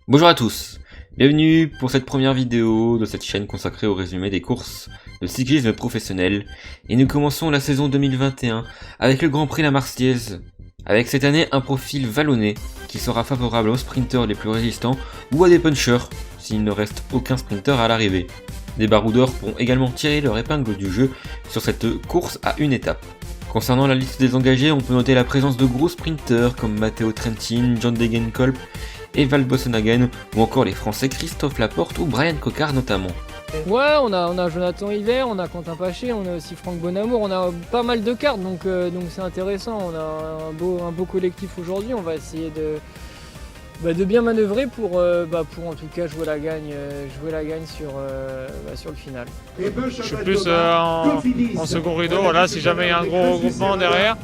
Bonjour à tous, bienvenue pour cette première vidéo de cette chaîne consacrée au résumé des courses de cyclisme professionnel. Et nous commençons la saison 2021 avec le Grand Prix La Marseillaise, avec cette année un profil vallonné qui sera favorable aux sprinteurs les plus résistants ou à des punchers s'il ne reste aucun sprinter à l'arrivée. Des baroudeurs pourront également tirer leur épingle du jeu sur cette course à une étape. Concernant la liste des engagés, on peut noter la présence de gros sprinters comme Matteo Trentin, John Degenkolb, Ewald Boasson-Hagen ou encore les Français Christophe Laporte ou Bryan Coquard notamment. Ouais, on a Jonathan Hiver, on a Quentin Paché, on a aussi Franck Bonamour, on a pas mal de cartes donc c'est intéressant. On a un beau collectif aujourd'hui, on va essayer de bien manœuvrer pour en tout cas jouer la gagne sur le final. Je suis plus en second rideau, voilà, si jamais il y a un gros regroupement derrière.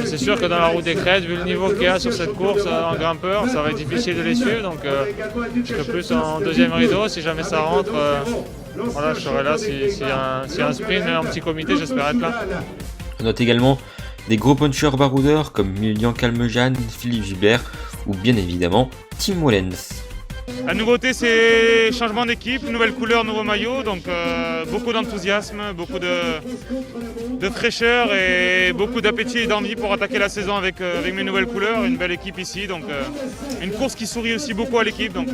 C'est sûr que dans la route des crêtes, vu le niveau qu'il y a sur cette course en grimpeur, ça va être difficile de les suivre. Donc je serai plus en deuxième rideau, si jamais ça rentre. Voilà, je serai là, s'il y a un sprint en petit comité, j'espère être là. On note également des gros punchers baroudeurs comme Milian Calmejane, Philippe Gilbert ou bien évidemment Tim Wellens. La nouveauté, c'est changement d'équipe, nouvelle couleur, nouveau maillot, donc beaucoup d'enthousiasme, beaucoup de fraîcheur et beaucoup d'appétit et d'envie pour attaquer la saison avec mes nouvelles couleurs. Une belle équipe ici, donc une course qui sourit aussi beaucoup à l'équipe. Donc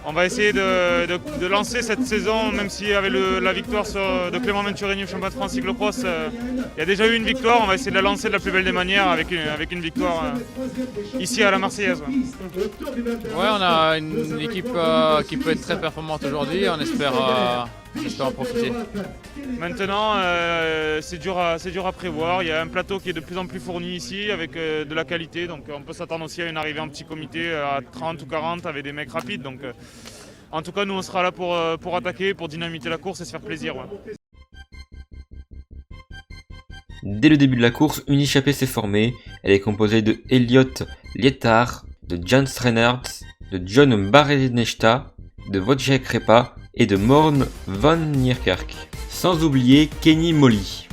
on va essayer de lancer cette saison, même si avec la victoire de Clément Venturini, champion de France cyclocross, il y a déjà eu une victoire. On va essayer de la lancer de la plus belle des manières avec une victoire ici à la Marseillaise. Ouais, on a une équipe qui peut être très performante aujourd'hui, on espère en profiter. Maintenant, c'est dur à prévoir. Il y a un plateau qui est de plus en plus fourni ici avec de la qualité, donc on peut s'attendre aussi à une arrivée en petit comité à 30 ou 40 avec des mecs rapides. Donc, en tout cas, nous on sera là pour attaquer, pour dynamiter la course et se faire plaisir. Ouais. Dès le début de la course, une échappée s'est formée. Elle est composée de Elliot Lietard, de Jan Strenard, de John Barenesta, de Wojciech Repa et de Morn van Niekerk. Sans oublier Kenny Molly.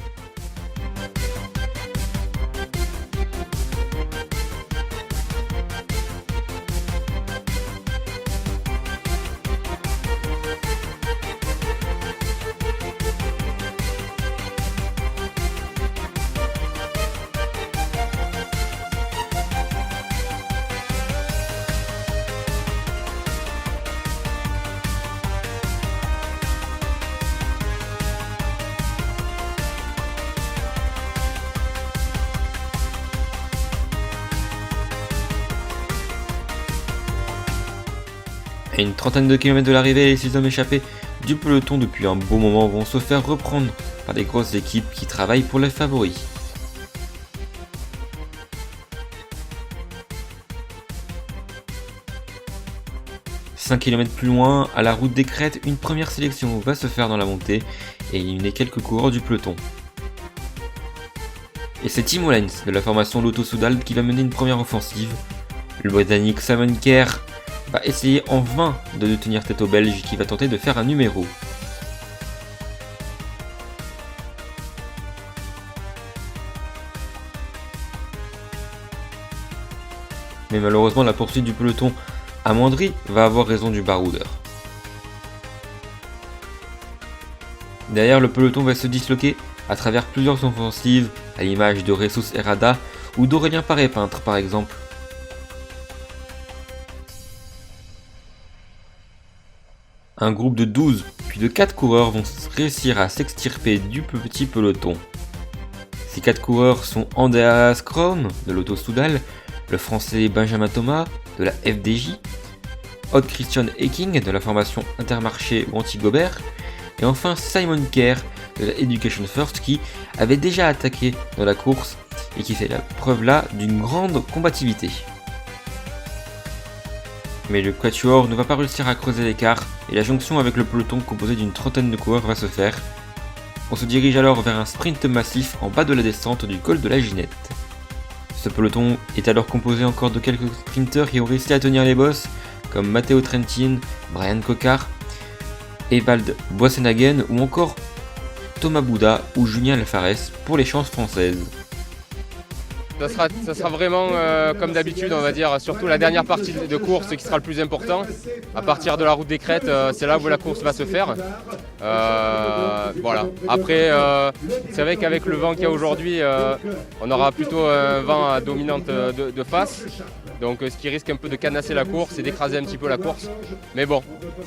À une trentaine de kilomètres de l'arrivée, les 6 hommes échappés du peloton depuis un bon moment vont se faire reprendre par des grosses équipes qui travaillent pour les favoris. « 5 km plus loin, à la route des crêtes, une première sélection va se faire dans la montée et éliminer quelques coureurs du peloton. Et c'est Tim Wellens de la formation Lotto Soudal qui va mener une première offensive. Le Britannique Simon Kerr va essayer en vain de tenir tête au Belge qui va tenter de faire un numéro. Mais malheureusement la poursuite du peloton amoindri va avoir raison du baroudeur. Derrière, le peloton va se disloquer à travers plusieurs offensives, à l'image de Jesus Herrada ou d'Aurélien Paré-Peintre par exemple. Un groupe de 12 puis de 4 coureurs vont réussir à s'extirper du petit peloton. Ces 4 coureurs sont Andreas Kron de l'Auto Soudal, le français Benjamin Thomas de la FDJ, Odd Christian Eking de la formation Intermarché ou Anti-Gobert, et enfin Simon Kerr de la Education First qui avait déjà attaqué dans la course et qui fait la preuve là d'une grande combativité. Mais le quatuor ne va pas réussir à creuser l'écart et la jonction avec le peloton composé d'une trentaine de coureurs va se faire. On se dirige alors vers un sprint massif en bas de la descente du col de la Ginette. Ce peloton est alors composé encore de quelques sprinters qui ont réussi à tenir les bosses comme Matteo Trentin, Bryan Coquard, Ewald Boasson-Hagen ou encore Thomas Bouda ou Julien Alfarès pour les chances françaises. Ça sera vraiment comme d'habitude, on va dire, surtout la dernière partie de course qui sera le plus important. À partir de la route des Crêtes, c'est là où la course va se faire. Voilà. Après, c'est vrai qu'avec le vent qu'il y a aujourd'hui, on aura plutôt un vent à dominante de face. Donc ce qui risque un peu de canasser la course et d'écraser un petit peu la course. Mais bon,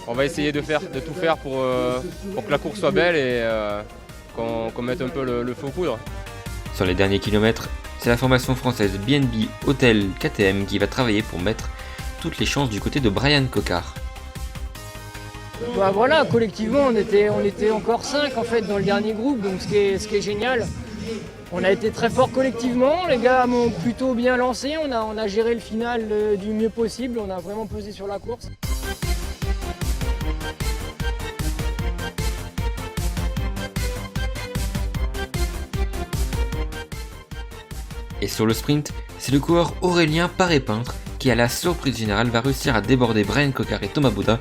on va essayer de tout faire pour que la course soit belle et qu'on mette un peu le feu aux poudres. Sur les derniers kilomètres, c'est la formation française BNB Hotel KTM qui va travailler pour mettre toutes les chances du côté de Brian Coquard. Bah voilà, collectivement on était encore 5 en fait dans le dernier groupe, donc ce qui est génial. On a été très fort collectivement, les gars m'ont plutôt bien lancé, on a géré le final du mieux possible, on a vraiment pesé sur la course. Et sur le sprint, c'est le coureur Aurélien Paré-Peintre qui, à la surprise générale, va réussir à déborder Brian Coquard et Thomas Bouda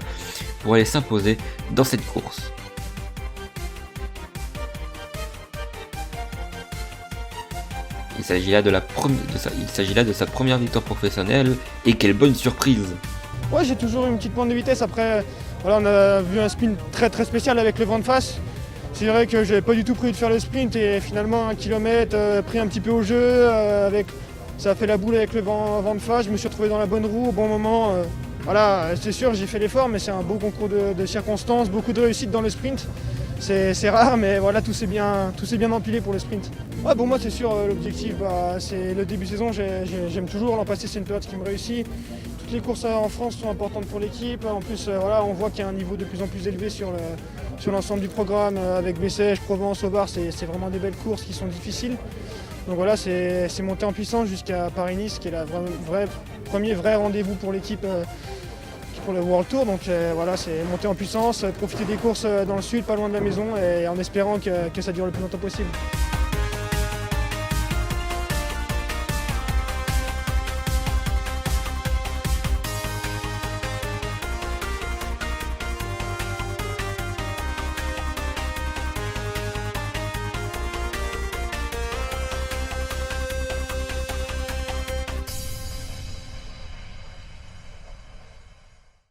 pour aller s'imposer dans cette course. Il s'agit là de sa première victoire professionnelle, et quelle bonne surprise! Ouais, j'ai toujours une petite pointe de vitesse. Après, voilà, on a vu un sprint très très spécial avec le vent de face. C'est vrai que j'avais pas du tout prévu de faire le sprint et finalement 1 kilomètre pris un petit peu au jeu. Ça a fait la boule avec le vent de face. Je me suis retrouvé dans la bonne roue au bon moment. Voilà, c'est sûr, j'ai fait l'effort, mais c'est un beau concours de circonstances, beaucoup de réussite dans le sprint. C'est rare, mais voilà, tout s'est bien empilé pour le sprint. Ouais, pour moi, c'est sûr, l'objectif, c'est le début de saison. J'aime toujours. L'an passé, c'est une période qui me réussit. Toutes les courses en France sont importantes pour l'équipe. En plus, voilà, on voit qu'il y a un niveau de plus en plus élevé sur l'ensemble du programme. Avec Bessèges, Provence, Aubar, c'est vraiment des belles courses qui sont difficiles. Donc voilà, c'est monté en puissance jusqu'à Paris-Nice, qui est le premier vrai rendez-vous pour l'équipe pour le World Tour. Donc voilà, c'est monter en puissance, profiter des courses dans le sud, pas loin de la maison, et en espérant que ça dure le plus longtemps possible.